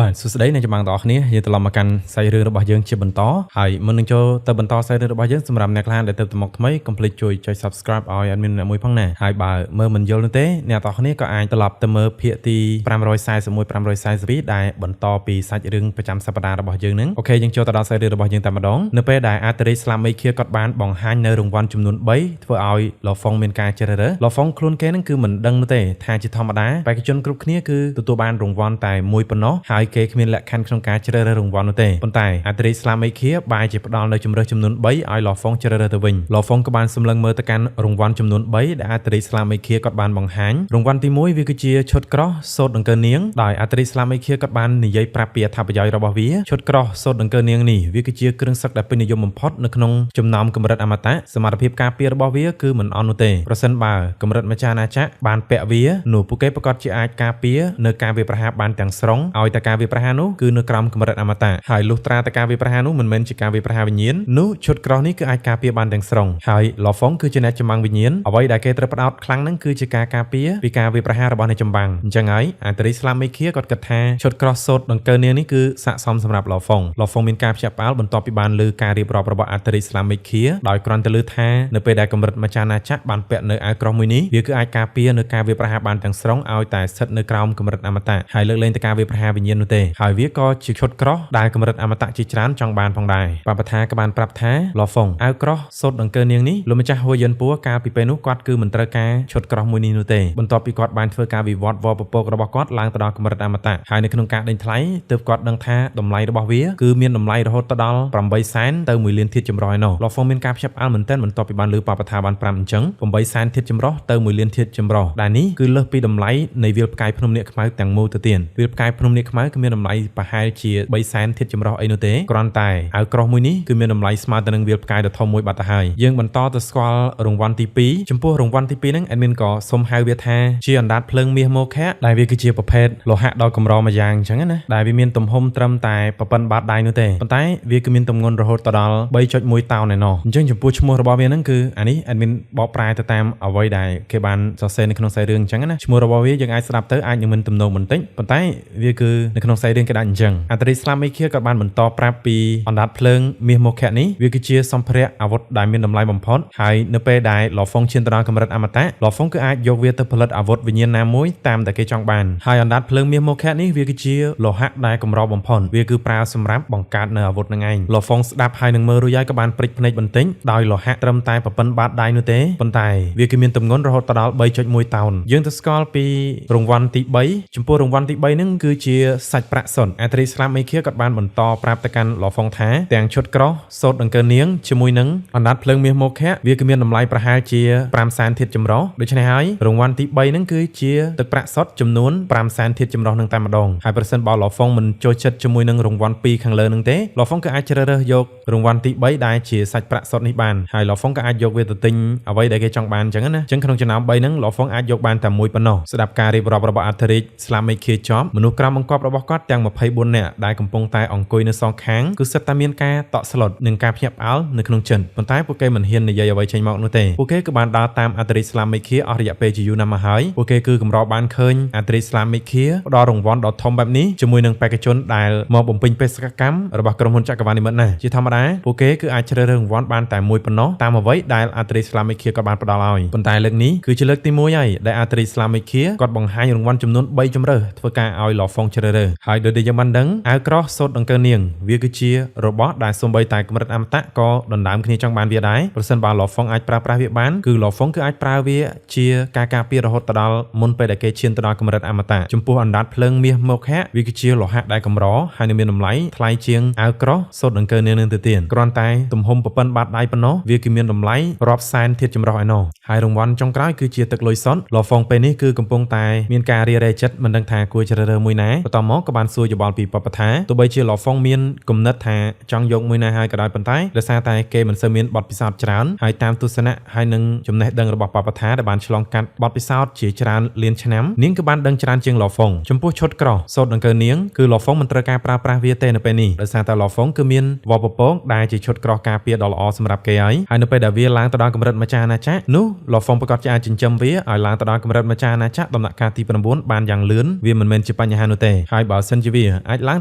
បាទសួស្តីអ្នកចម្បាំងទាំងអស់គ្នាយើងត្រឡប់មកកាន់សាច់រឿងរបស់យើងជាបន្តហើយមុននឹងចូលទៅបន្តសាច់រឿងរបស់យើងសម្រាប់អ្នកខ្លះដែលទៅមកថ្មីកុំភ្លេចជួយចុច Subscribe ឲ្យ admin អ្នកមួយផងណាហើយបើមើលមិនយល់នោះទេអ្នកទាំងអស់គ្នាក៏អាចត្រឡប់ទៅមើលភាគទី541 542ដែលបន្តពីសាច់រឿងប្រចាំសប្តាហ៍របស់យើងនឹងអូខេយើងចូលទៅដល់សាច់រឿងរបស់យើងតែម្ដងនៅពេលដែលអាតេរីស្លាមីឃាគាត់បានបង្ហាញនៅរង្វាន់ចំនួន3ធ្វើឲ្យលហ្វុងមានការជ្រើសរើសលហ្វុងខ្លួនគេនឹងគឺមិនដឹងនោះទេថាជាធម្មតាបេក្ខជនគ្រប់គ្នាគឺទទួលបានរង្វាន់តែមួយប៉ុណ្ណោះហើយគេគ្មានលក្ខខណ្ឌក្នុងការជ្រើសរើសរង្វាន់នោះទេប៉ុន្តែអាតេរីស្លាមីឃាបែរជាផ្ដល់នៅជម្រើសចំនួន3ឲ្យលហ្វុងជ្រើសរើសទៅវិញលហ្វុងក៏បានសម្លឹងមើលទៅកាន់រង្វាន់ចំនួន3ដែលអាតេរីស្លាមីឃាគាត់បានបង្ហាញរង្វាន់ទី1វាគឺជាឈុតក្រោះសូត្រដង្កើនាងដោយអាតេរីស្លាមីឃាគាត់បាននិយាយប្រាប់ពីអត្ថប្រយោជន៍របស់វាឈុតក្រោះសូត្រដង្កើនាងនេះវាគឺជាគ្រឿងសឹកដែលពេញនិយមបំផុតនៅក្នុងចំណោមកម្រិតអមតៈសមត្ថភាពការពាររបស់វាគឺមិនអន់នោះទេប្រសិនបើកម្រិតម្ចាស់អាណាចក្របានពាក់វានោះពួកគេប្រកាសជាអាចការពារនៅការវាយប្រហារបានទាំងស្រុងឲ្យតែការវាយប្រហារនោះគឺនៅក្រោមកម្រិតអមតៈហើយលុះត្រាតែការវាយប្រហារនោះមិនមែនជាការវាយប្រហារវិញ្ញាណនោះឈុតក្រោះនេះគឺអាចការពារបានទាំងស្រុងហើយលហ្វុងគឺជាអ្នកចម្បាំងវិញ្ញាណអ្វីដែលគេត្រូវផ្ដោតខ្លាំងហ្នឹងគឺជាការការពារពីការវាយប្រហាររបស់អ្នកចម្បាំងអញ្ចឹងហើយអាតេរីស្លាមីឃាគាត់គិតថាឈុតក្រោះសូត្រដង្កើនាងនេះគឺស័ក្តិសមសម្រាប់លហ្វុងមានការភ្ញាក់ផ្អើលបន្ទាប់ពីបានលើការរៀបរាប់របស់អាតេរីស្លាមីឃាដោយគ្រាន់តែលើថានៅពេលដែលកម្រិតម្ចាស់អាណាចក្របានពាក់នៅអាវក្រោះមួយនេះវាគឺអាចការពារនៅការវាយប្រហារបានទាំងស្រុងឲ្យតែស្ថិតនៅក្រោមកម្រិតអមតៈហើយលើកលែងតែការវាយប្រហារវិញ្ញាណនោះទេហើយវាក៏ជាឈុតក្រោះដែលកម្រិតអមតៈជាច្រើនចង់បានផងដែរបបថាក៏បានប្រាប់ថាលហ្វុងអាវក្រោះសូត្រដង្កើនាងនេះលោកម្ចាស់ហួយយិនពួរកាលពីពេលនោះគាត់គឺមិនត្រូវការឈុតក្រោះមួយនេះនោះទេបន្ទាប់ពីគាត់បានធ្វើការវិវត្តវពពករបស់គាត់ឡើងទៅដល់កម្រិតអមតៈហើយនៅក្នុងការដេញថ្លៃទើបគាត់ដឹងថាតម្លៃរបស់វាគឺមានតម្លៃរហូតដល់8សែនទៅ1លានធាតុចម្រុះឯណោះលហ្វុងមានការភ្ញាក់ផ្អើលមែនទែនបន្ទាប់ពីបានលើបបថាបានប្រាប់អញ្ចឹង8សែនធាតុចម្រុះទៅ1លានធាតុចម្រុះដែលនេះគឺលើសពីតម្លៃនៃវាលផ្កាយភ្នំនាគខ្មៅទាំងមូលទៅទៀតវាលផ្កាយភ្នំនាគខ្មៅគឺមានតម្លៃប្រហែលជា3សែនធាតុចម្រុះអីនោះទេគ្រាន់តែអាវក្រោះមួយនេះគឺមានតម្លៃស្មើទៅនឹងវាលផ្កាយដ៏ធំមួយបាត់ទៅហើយយើងបន្តទៅស្គាល់រង្វាន់ទី2ចំពោះរង្វាន់ទី2ហ្នឹង admin ក៏សុំហៅវាថាជាអណ្ដាតភ្លើងមាសមោខៈដែលវាគឺជាប្រភេទលោហៈដ៏កម្រមួយយ៉ាងអញ្ចឹងណាដែលវាមានទំហំត្រឹមតែប៉ុណ្ណបាតដៃនោះទេប៉ុន្តែវាគឺមានទម្ងន់រហូតដល់ 3.1 តោនឯណោះអញ្ចឹងចំពោះឈ្មោះរបស់វាហ្នឹងគឺអានេះ admin បកប្រែទៅតាមអ្វីដែលគេបានសរសេរនៅក្នុងខ្សែរឿងអញ្ចឹងណាឈ្មោះរបស់វាយើងអាចស្ដាប់ទៅអាចនឹងមិនទំនងបន្តិចប៉ុន្តែវាគឺនៅក្នុងខ្សែរឿងគេដាក់អញ្ចឹងអាតេរីស្លាមីឃាក៏បានបន្តប្រាប់ពីអណ្ដាតភ្លើងមាសមោខៈនេះវាគឺជាសម្ភារៈអាវុធដែលមានតម្លៃបំផុតហើយនៅពេលដែលលហ្វុងឈានទៅដល់កម្រិតអមតៈលហ្វុងគឺអាចយកវាទៅផលិតអាវុធវិញ្ញាណណាមួយតាមតែគេចង់បានហើយអណ្ដាតភ្លើងមាសមោខៈនេះវាគឺជាលោហៈដែលកម្របំផុតវាគឺប្រើសម្រាប់បង្កើតនៅអាវុធនឹងឯងលហ្វុងស្ដាប់ហើយនឹងមើលរួចហើយក៏បានព្រិចភ្នែកបន្តិចដោយលោហៈត្រឹមតែប៉ុណ្ណបាតដៃនោះទេប៉ុន្តែវាគឺមានទម្ងន់រហូតដល់ 3.1 តោនយើងទៅស្គាល់ពីរង្វាន់ទី3ចំពោះរង្វាន់ទី3ហ្នឹងគឺជាសាច់ប្រាក់សុទ្ធអាតេរីស្លាមីឃាក៏បានបន្តប្រាប់ទៅកាន់លហ្វុងថាទាំងឈុតក្រោះសូត្រដង្កើនាងជាមួយនឹងអណ្ដាតភ្លើងមាសមោខៈវាគឺមានតម្លៃប្រហែលជា5សែនធាតុចម្រុះដូច្នេះហើយរង្វាន់ទី3ហ្នឹងគឺជាទឹកប្រាក់សុទ្ធចំនួន5សែនធាតុចម្រុះនឹងតែម្ដងហើយប្រសិនបើលហ្វុងមិនចូលចិត្តជាមួយនឹងរង្វាន់2ខាងលើហ្នឹងទេលហ្វុងក៏អាចជ្រើសរើសយករង្វាន់ទី3ដែលជាសាច់ប្រាក់សុទ្ធនេះបានហើយលហ្វុងក៏អាចយកវាទៅទិញអ្វីដែលគេចង់បានអញ្ចឹងណាអញ្ចឹងក្នុងចំណោម3ហ្នឹងលហ្វុងអាចយកបានតែមួយប៉ុណ្ណោះស្ដាប់ការរៀបរាប់របស់អាតេរីស្លាមីឃាចប់មនុស្សក្រមបង្គាប់របស់គាត់ទាំង24នាក់ដែលកំពុងតែអង្គុយនៅសងខាងគឺសិតតែមានការតក់ស្លុតនិងការភ្ញាក់ផ្អើលនៅក្នុងចិត្តប៉ុន្តែពួកគេមិនហ៊ាននិយាយអ្វីចេញមកនោះទេពួកគេគឺបានដើរតាមអាតេរីស្លាមីឃាអស់រយៈពេលជាយូរណាស់មកហើយពួកគេគឺកម្របានឃើញអាតេរីស្លាមីឃាផ្ដល់រង្វាន់ដ៏ធំបែបនេះជាមួយនឹងបេក្ខជនដែលមកបំពេញបេសកកម្មរបស់ក្រុមហ៊ុនចក្រវាឡនិមិត្តណាជាធម្មតាពួកគេគឺអាចជ្រើសរើសរង្វាន់បានតែមួយប៉ុណ្ណោះតាមអ្វីដែលអាតេរីស្លាមីឃាក៏បានផ្ដល់ឲ្យប៉ុន្តែលើកនេះគឺជាលើកទី1ហើយដែលអាតេរីស្លាមីឃាគាត់បង្ហាញរង្វាន់ចំនួន3ជម្រើសធ្វើការឲ្យលហ្វុងជ្រើសរើសហើយដោយដែលយើងបានដឹងអាវក្រោះសូត្រដង្កើនាងវាគឺជារបស់ដែលសូម្បីតែកម្រិតអមតៈក៏ដណ្ដើមគ្នាចង់បានវាដែរប្រសិនបើលហ្វុងអាចប្រើប្រាស់វាបានគឺលហ្វុងគឺអាចប្រើវាជាការការពាររហូតដល់មុនពេលដែលគេឈានទៅដល់កម្រិតអមតៈចំពោះអណ្ដាតភ្លើងមាសមោខៈវាគឺជាលោហៈដែលកម្រហើយនឹងមានតម្លៃថ្លៃជាងអាវក្រោះសូត្រដង្កើនាងនឹងទៅទៀតគ្រាន់តែទំហំប៉ុណ្ណបាតដៃប៉ុណ្ណោះវាគឺមានតម្លៃរាប់សែនធាតុចម្រុះឯណោះហើយរង្វាន់ចុងក្រោយគឺជាទឹកលុយសុទ្ធលហ្វុងពេលនេះគឺកំពុងតែមានការរារែកចិត្តមិនដឹងថាគួរជ្រើសរើសមួយណាបន្ទាប់មកក៏បានសួរយោបល់ពីបបថាទោះបីជាលហ្វុងមានគំនិតថាចង់យកមួយណាហើយក៏ដោយប៉ុន្តែដោយសារតែគេមិនសូវមានបទពិសោធន៍ច្រើនហើយតាមទស្សនៈហើយនឹងចំណេះដឹងរបស់បបថាដែលបានឆ្លងកាត់បទពិសោធន៍ជាច្រើនលានឆ្នាំនាងក៏បានដឹងច្រើនជាងលហ្វុងចំពោះឈុតក្រោះសូត្រដង្កើនាងគឺលហ្វុងមិនត្រូវការប្រើប្រាស់វាទេនៅពេលនេះដោយសារតែលហ្វុងគឺមានវពពកដែលជាឈុតក្រោះការពារដ៏ល្អសម្រាប់គេហើយនៅពេលដែលវាឡើងទៅដល់កម្រិតម្ចាស់អាណាចក្រនោះលហ្វុងប្រកាសជាអាចចិញ្ចឹមវាឲ្យឡើងទៅដល់កម្រិតម្ចាស់អាណាចក្រដំណាក់កាលទី9បានយ៉ាងលឿនវាមិនមែនជាបញ្ហានោះទេហើយ បើសិនជាវាអាចឡើ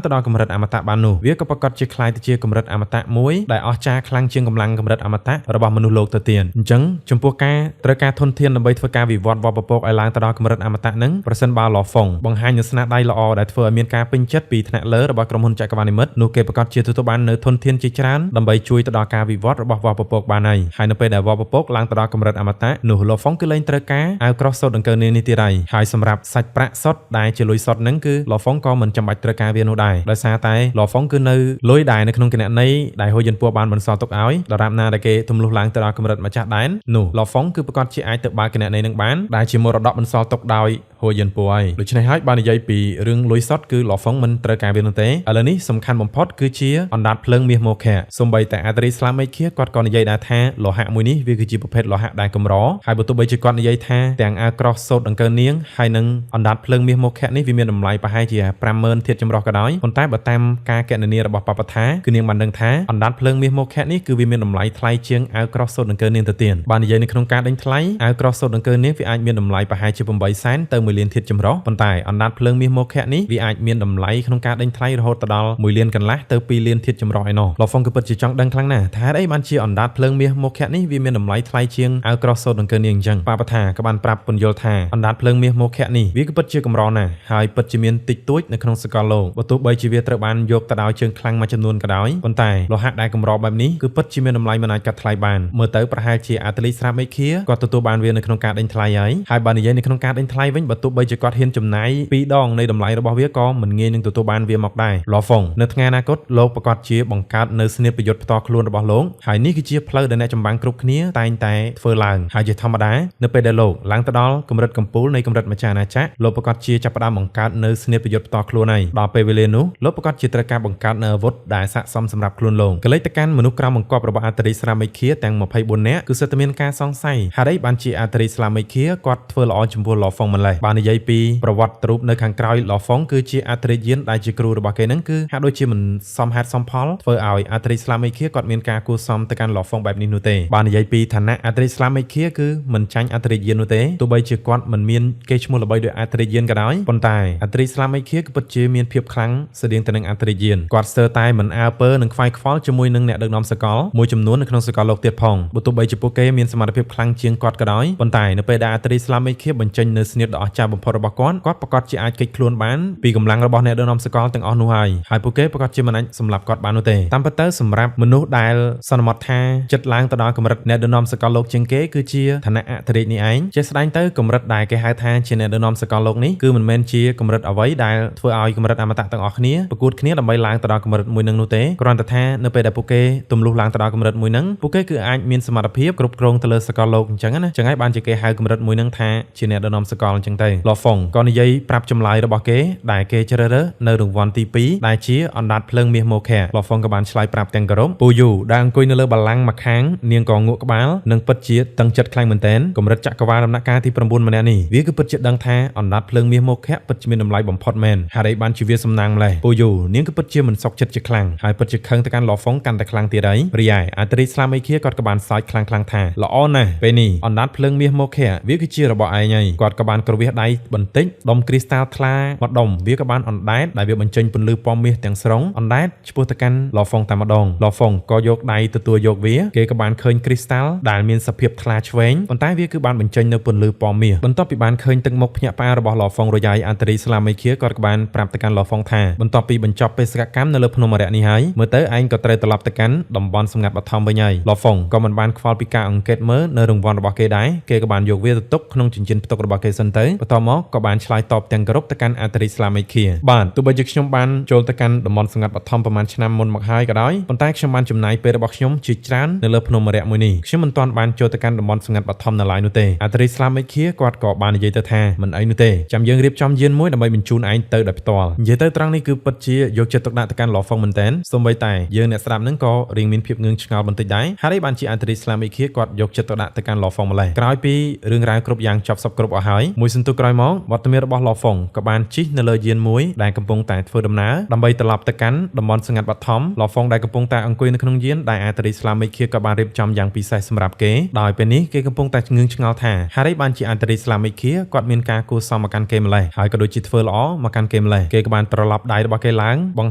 ងទៅដល់កម្រិតអមតៈបាននោះវាក៏ប្រកាសជាខ្លាយទៅជាកម្រិតអមតៈមួយដែលអស្ចារ្យខ្លាំងជាងកម្លាំងកម្រិតអមតៈរបស់មនុស្សលោកទៅទៀតអញ្ចឹងចំពោះការត្រូវការធនធានដើម្បីធ្វើការវិវត្តវប្បពកឲ្យឡើងទៅដល់កម្រិតអមតៈនឹងប្រសិនបើឡហ្វុងបង្ហាញនូវស្នាដៃល្អដែលធ្វើឲ្យមានការពេញចិត្តពីថ្នាក់លើរបស់ក្រុមហ៊ុនចក្រវាឡនិមិត្តនោះគេប្រកាសជាទទួលបាននូវធនធានជាច្រើនដើម្បីជួយទៅដល់ការវិវត្តរបស់វប្បពកបានហើយនៅពេលដែលវប្បពកឡើងទៅដល់កម្រិតអមតៈនោះឡហ្វុងគឺលែងត្រូវការអាវក្រោះសុទ្ធដង្កូវនាងនេះទៀតហើយសម្រាប់សាច់ប្រាក់សុទ្ធដែលជាលុយសុទ្ធហ្នឹងគឺឡហ្វុងក៏មិនចាំបាច់ត្រូវការវានោះដែរដោយសារតែឡហ្វុងគឺនៅលុយដែរនៅក្នុងគណនីដែលហូយនពួរបានបន្សល់ទុកឲ្យដរាបណាដែលគេទម្លុះឡើងទៅដល់កម្រិតម្ចាស់ដែននោះឡហ្វុងគឺប្រកាសជាអាចទៅបើកគណនីនឹងបានដែលជាមរតកបន្សល់ទុកដោយហូយនពួរហើយដូច្នេះហើយបាននិយាយពីរឿងលុយសុទ្ធគឺឡហ្វុងមិនត្រូវការវានោះទេឥឡូវនេះសំខាន់បំផុតគឺជាអណ្ដាតភ្លើងមាសមោខៈសូម្បីតែអាត្រីស្លាមេឃាគាត់ក៏និយាយដែរថាលោហៈមួយនេះវាគឺជាប្រភេទលោហៈដែលកម្រហើយបើទោះបីជាគាត់និយាយថាទាំងអាវក្រោះសូត្រដង្កូវនាងហើយនឹងអណ្ដាតភ្លើងមាសមោខៈនេះវាមានតម្លៃប្រហែលជា 50,000 ធាតុចម្រុះក៏ដោយប៉ុន្តែបើតាមការគណនារបស់បព្វថាគឺនាងបានដឹងថាអណ្ដាតភ្លើងមាសមោខៈនេះគឺវាមានតម្លៃថ្លៃជាងអាវក្រោះសូត្រដង្កូវនាងទៅទៀតបាននិយាយនៅក្នុងការដេញថ្លៃអាវក្រោះសូត្រដង្កូវនាងវាអាចមានតម្លៃប្រហែលជា 8 សែនទៅ 1 លានធាតុចម្រុះប៉ុន្តែអណ្ដាតភ្លើងមាសមោខៈនេះវាអាចមានតម្លៃក្នុងការដេញថ្លៃរហូតដល់ 1 លានកន្លះទៅ 2 លានធាតុចម្រុះឯណោះឡហ្វុងគឺពិតជាចង់ដឹងខ្លាំងណាស់ថាហេតុអីបានជាអណ្ដាតភ្លើងមាសមោខៈនេះវាមានតម្លៃថ្លៃជាងអាវក្រោះសូត្រដង្កូវនាងអញ្ចឹងបព្វថាក៏បានប្រាប់ពន្យល់ថាអណ្ដាតភ្លើងមាសមោខៈនេះវាក៏ពិតជាកម្រណាស់ហើយពិតជាមានតិចតួចនៅក្នុងសកលលោកបើទោះបីជាវាត្រូវបានយកទៅដោយជើងខ្លាំងមួយចំនួនក៏ដោយប៉ុន្តែលោហៈដែលកម្របែបនេះគឺពិតជាមានតម្លៃមិនអាចកាត់ថ្លៃបានមើលទៅប្រហែលជាអាតលីស្រាប់មេឃាគាត់ទទួលបានវានៅក្នុងការដេញថ្លៃហើយបើនិយាយនៅក្នុងការដេញថ្លៃវិញបើទោះបីជាគាត់ហ៊ានចំណាយ2 ដងនៃតម្លៃរបស់វាក៏មិនងាយនឹងទទួលបានវាមកដែរឡហ្វុងនៅថ្ងៃអនាគតលោកប្រកាសជាបង្កើតនៅស្នេហ៍ប្រយុទ្ធផ្ទាល់ខ្លួនរបស់លោកហើយនេះគឺជាផ្លូវដែលអ្នកចម្បាំងគ្រប់គ្នាតែងតែធ្វើឡើងហើយជាធម្មតានៅពេលដែលលោកឡើងទៅដល់កម្រិតកំពូលនៃកម្រិតម្ចាស់អាណាចក្រលោកប្រកាសជាចាប់ផ្ដើមបង្កើតនៅស្នេហ៍ប្រយុទ្ធផ្ទាល់ខ្លួនហើយដល់ពេលវេលានោះលោកប្រកាសជាត្រូវការបង្កើតនៅអាវុធដែលស័ក្តិសមសម្រាប់ខ្លួនលោកកលេចទៅកាន់មនុស្សក្រៅបង្គាប់របស់អាតរីស្លាមេឃាទាំង24នាក់គឺសិតតែមានការសង្ស័យហេតុអីបានជាអាតរីស្លាមេឃាគាត់ធ្វើល្អចំពោះឡហ្វុងម្លេះបាននិយាយពីប្រវត្តិរូបនៅខាងក្រោយឡហ្វុងគឺជាអាតរីយានដែលជាគ្រូរបស់គេហ្នឹងគឺហាក់ដូចជាមិនសមហេតុសមផលធ្វើឲ្យអាតរីស្លាមេឃាគាត់មានការគួរសមទៅកាន់ឡហ្វុងបែបនេះនោះទេបាននិយាយពីឋានៈអាតរីស្លាមេឃាគឺមិនចាញ់អាតរីយាននោះទេទោះបីជាគាត់មិនមានគេឈ្មោះល្បីដោយអាតរីយានក៏ដោយប៉ុន្តែអាតរីស្លាមេឃាគឺពិតជាមានភាពខ្លាំងស្តៀងទៅនឹងអាតរីយានគាត់ស្ទើរតែមិនអើពើនឹងខ្វាយខ្វល់ជាមួយនឹងអ្នកដឹកនាំសកលមួយចំនួននៅក្នុងសកលលោកទៀតផងបើទោះបីជាពួកគេមានសមត្ថភាពខ្លាំងជាងគាត់ក៏ដោយប៉ុន្តែនៅពេលដែលអាតរីស្លាមេឃាបញ្ចេញនៅស្នៀតដ៏អស្ចារ្យបំផុតរបស់គាត់ប្រកាសជាអាចគេចខ្លួនបានពីកម្លាំងរបស់អ្នកដឹកនាំសកលទាំងអស់នោះហើយពួកគេប្រកាសជាមិនអាចសម្លាប់គាត់បាននោះទេតាមពិតទៅសម្រាប់មនុស្សដែលសន្មតថាចិត្តឡើងទៅដល់កម្រិតអ្នកដឹកនាំសកលលោកជាងគេគឺជាឋានៈអធិរាជនេះឯងជាស្ដែងទៅកម្រិតដែលគេហៅថាជាអ្នកដឹកនាំសកលលោកនេះគឺមិនមែនជាកម្រិតអ្វីដែលធ្វើឲ្យកម្រិតអមតៈទាំងអស់គ្នាប្រកួតគ្នាដើម្បីឡើងទៅដល់កម្រិតមួយនឹងនោះទេគ្រាន់តែថានៅពេលដែលពួកគេទម្លុះឡើងទៅដល់កម្រិតមួយនឹងពួកគេគឺអាចមានសមត្ថភាពគ្រប់គ្រងទៅលើសកលលោកអញ្ចឹងណាចឹងហើយបានជាគេហៅកម្រិតមួយនឹងថាជាអ្នកដឹកនាំសកលអញ្ចឹងទៅឡហ្វុងក៏និយាយប្រាប់ចម្លើយរបស់គេដែលគេជ្រើសរើសនៅរង្វាន់ទី2ដែលជាអណ្ដាតភ្លើងមាសមោខៈឡហ្វុងក៏បានឆ្លើយប្រាប់ទាំងគោរពពូយូដែលអង្គុយនៅលើបល្ល័ង្កម្ខាងនាងក៏ងក់ក្បាលនិងពិតជាតឹងចិត្តខ្លាំងមែនទែនកម្រិតចក្រវាឡដំណាក់កាលទី9ម្នាក់នេះវាគឺពិតជាដឹងថាអណ្ដាតភ្លើងមាសមោខៈពិតជាមានតម្លៃបំផុតមែនហេតុអីបានជាវាសំណាងម្លេះពូយូនាងគឺពិតជាមិនសុខចិត្តជាខ្លាំងហើយពិតជាខឹងទៅកាន់ឡហ្វុងកាន់តែខ្លាំងទៀតហើយរីឯអាត្រីស្លាមេឃាគាត់ក៏បានសើចខ្លាំងៗថាល្អណាស់ពេលនេះអណ្ដាតភ្លើងមាសមោខៈវាគឺជារបស់ឯងហើយគាត់ក៏បានក្រវះដៃបន្តិចដុំគ្រីស្តាល់ថ្លាមួយដុំវាក៏បានអណ្ដែតដែលវាបញ្ចេញពន្លឺពណ៌មាសទាំងស្រុងអណ្ដែតឆ្ពោះទៅកាន់ឡហ្វុងតែម្ដងឡហ្វុងក៏យកដៃទទួលយកវាគេក៏បានឃើញគ្រីស្តាល់ដែលមានសភាពថ្លាឆ្វេងប៉ុន្តែវាគឺបានបញ្ចេញនៅពន្លឺពណ៌មាសបន្ទាប់ពីបានឃើញទឹកមុខភ្ញាក់ផ្អើលរបស់ឡហ្វុងរយ័យអាតរីស្លាមេឃាគាត់ក៏បានប្រាប់ទៅកាន់ឡហ្វុងថាបន្ទាប់ពីបញ្ចប់បេសកកម្មនៅលើភ្នំអរិយនេះហើយមើលទៅឯងក៏ត្រូវត្រឡប់ទៅកាន់តំបន់សម្ងាត់បឋមវិញហើយឡហ្វុងក៏មិនបានខ្វល់ពីការអង្កេតមើលនៅរង្វាន់របស់គេដែរគេក៏បានយកវាទៅទុកក្នុងចិញ្ចៀនផ្ទុករបស់គេសិនទៅបន្ទាប់មកក៏បានឆ្លើយតបទាំងគោរពទៅកាន់អាតរីស្លាមេឃាបាទទោះបីជាខ្ញុំបានចូលទៅកាន់តំបន់សម្ងាត់បឋមប្រហែលឆ្នាំមុនមកហើយក៏ដោយប៉ុន្តែខ្ញុំបានចំណាយពេលរបស់ខ្ញុំជាច្រើននៅលើភ្នំអរិយមួយនេះខ្ញុំមិនទាន់បានចូលទៅកាន់តំបន់សម្ងាត់បឋមនៅឡើយនោះទេអាតរីស្លាមេឃាគាត់ក៏បាននិយាយទៅថាមិនអីនោះទេចាំយើងរៀបចំយានមួយដើម្បីបញ្ជូនឯងទៅដោយផ្ទាល់និយាយទៅត្រង់នេះគឺពិតជាយកចិត្តទុកដាក់ទៅកាន់ឡហ្វុងមែនតើសូម្បីតែយើងអ្នកស្ដាប់នឹងក៏រៀងមានភាពងឿងឆ្ងល់បន្តិចដែរហើយបានជាអាតរីស្លាមេឃាគាត់យកចិត្តទុកដាក់ទៅកាន់ឡហ្វុងម្លេះក្រោយពីរឿងរ៉ាវគ្រប់យ៉ាងចប់សពគ្រប់អស់ហើយមួយសន្ទុះ ក្រោយមកវត្តមានរបស់ឡោហ្វុងក៏បានជិះនៅលើយានមួយដែលកំពុងតែធ្វើដំណើរដើម្បីត្រឡប់ទៅកាន់តំបន់ស្ងាត់បឋមឡោហ្វុងដែលកំពុងតែអង្គុយនៅក្នុងយានដែលអាតេរីស្លាមីឃាក៏បានរៀបចំយ៉ាងពិសេសសម្រាប់គេដោយពេលនេះគេកំពុងតែងឿងឆ្ងល់ថាហារីបានជាអាតេរីស្លាមីឃាគាត់មានការគួរសមមកកាន់គេម្លេះហើយក៏ដូចជាធ្វើល្អមកកាន់គេម្លេះគេក៏បានត្រឡប់ដៃរបស់គេឡើងបង្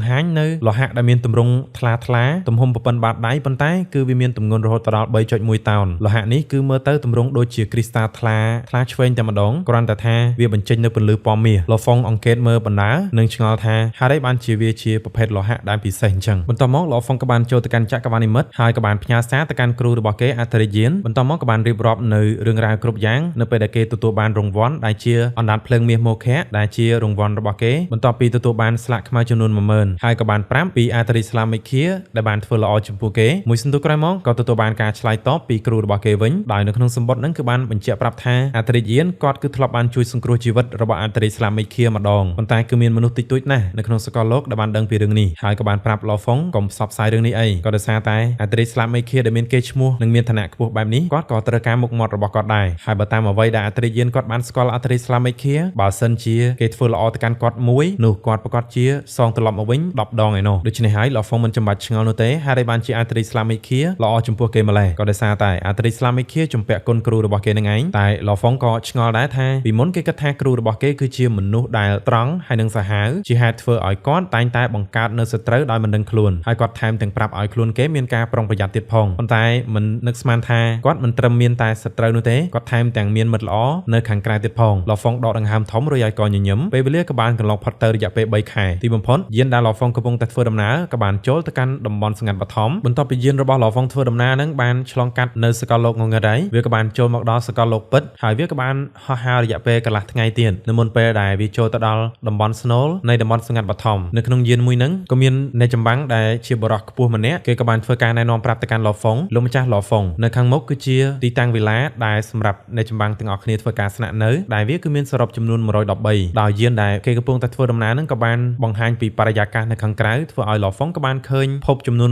ហាញនៅលោហៈដែលមានទម្រង់ថ្លាទំហំប៉ុណ្ណបាតដៃប៉ុន្តែគឺវាមានទម្ងន់រហូតដល់ 3.1 តោនលោហៈនេះគឺមើលទៅទម្រង់ដូចជាគ្រីស្តាល់ថ្លាឆ្វេងតែម្ដងគ្រាន់តែថាវាបញ្ចេញនៅពន្លឺពណ៌មាសឡូហ្វុងអង្កេតមើលបណ្ដានិងឆ្ងល់ថាហារីបានជាប្រភេទលោហៈដែលពិសេសអញ្ចឹងបន្ទាប់មកឡូហ្វុងក៏បានចូលទៅកាន់ចក្រវាឡនិមិត្តហើយក៏បានផ្ញើសារទៅកាន់គ្រូរបស់គេអាតេរីយានបន្ទាប់មកក៏បានរៀបរាប់នៅរឿងរ៉ាវគ្រប់យ៉ាងនៅពេលដែលគេទទួលបានរង្វាន់ដែលជាអណ្ដាតភ្លើងមាសមោខៈដែលជារង្វាន់របស់គេបន្ទាប់ពីទទួលបានស្លាកខ្មៅចំនួន 10000 ហើយក៏បានប្រាប់ពីអាតេរីស្លាមីឃាដែលបានធ្វើល្អចំពោះគេមួយសន្ទុះក្រោយមកក៏ទទួលបានការឆ្លើយតបពីគ្រូរបស់គេវិញដោយនៅក្នុងសម្បត្តិហ្នឹងគឺបានបញ្ជាក់ប្រាប់ថាអាតេរីយានគាត់គឺធ្លាប់បានជួយសង្គ្រោះជីវិតរបស់អាតេរីស្លាមីឃាម្ដងប៉ុន្តែគឺមានមនុស្សតិចតួចណាស់នៅក្នុងសកលលោកដែលបានដឹងពីរឿងនេះហើយក៏បានប្រាប់ឡូហ្វុងកុំផ្សព្វផ្សាយរឿងនេះអីក៏ដោយសារតែអាតេរីស្លាមីឃាដែលមានកេរ្តិ៍ឈ្មោះនិងមានឋានៈខ្ពស់បែបនេះគាត់ក៏ត្រូវការមុខមាត់របស់គាត់ដែរហើយបើតាមអ្វីដែលអាតេរីយានគាត់បានស្គាល់អាតេរីស្លាមីឃាបើសិនជាគេធ្វើល្អទៅកាន់គាត់មួយនោះគាត់ប្រកាសជាសងត្រឡប់មកវិញ10 ដងឯណោះដូច្នេះហើយឡូហ្វុងមិនចាំបាច់ឆ្ងល់នោះទេហារីបានជាអាតេរីស្លាមីឃាល្អចំពោះគេម្លេះក៏ដោយសារតែអាតេរីស្លាមីឃាជំពាក់គុណគ្រូរបស់គេនឹងឯងតែឡូហ្វុងក៏ឆ្ងល់ដែរថាពីមុនគេគិតថាគ្រូរបស់គេគឺជាមនុស្សដែលត្រង់ហើយនឹងសាហាវជាហេតុធ្វើឲ្យគាត់តែងតែបង្កើតនៅសត្រូវដោយមិនដឹងខ្លួនហើយគាត់ថែមទាំងប្រាប់ឲ្យខ្លួនគេមានការប្រុងប្រយ័ត្នទៀតផងប៉ុន្តែមិននឹកស្មានថាគាត់មិនត្រឹមមានតែសត្រូវនោះទេគាត់ថែមទាំងមានមិត្តល្អនៅខាងក្រៅទៀតផងឡូហ្វុងដកដង្ហើមធំរួចឲ្យកញញឹមពេលវេលាក៏បានកន្លងផុតទៅរយៈពេល3 ខែទីបំផុតយានដែលឡូហ្វុងកំពុងតែធ្វើដំណើរក៏បានចូលទៅកាន់តំបន់ស្ងាត់បឋមបន្ទាប់ពីយានរបស់ឡូហ្វុងធ្វើដំណើរនឹងបានឆ្លងកាត់នៅសកលលោកងងឹតហើយវាក៏បានចូលមកដល់សកលលោកពិតហើយវាក៏បានហោះហើររយៈពេលកន្លះថ្ងៃទៀតនៅមុនពេលដែលវាចូលទៅដល់តំបន់ស្នូលនៃតំបន់ស្ងាត់បឋមនៅក្នុងយានមួយហ្នឹងក៏មានអ្នកចម្បាំងដែលជាបរិះខ្ពស់ម្នាក់គេក៏បានធ្វើការណែនាំប្រាប់ទៅកាន់ឡូហ្វុងលោកម្ចាស់ឡូហ្វុងនៅខាងមុខគឺជាទីតាំងវិឡាដែលសម្រាប់អ្នកចម្បាំងទាំងអស់គ្នាធ្វើការស្នាក់នៅដែលវាគឺមានសរុបចំនួន113ដោយយានដែលគេកំពុងតែធ្វើដំណើរហ្នឹងក៏បានបង្ហាញពីបរិយាកាសនៅខាងក្រៅធ្វើឲ្យឡូហ្វុងក៏បានឃើញភពចំនួន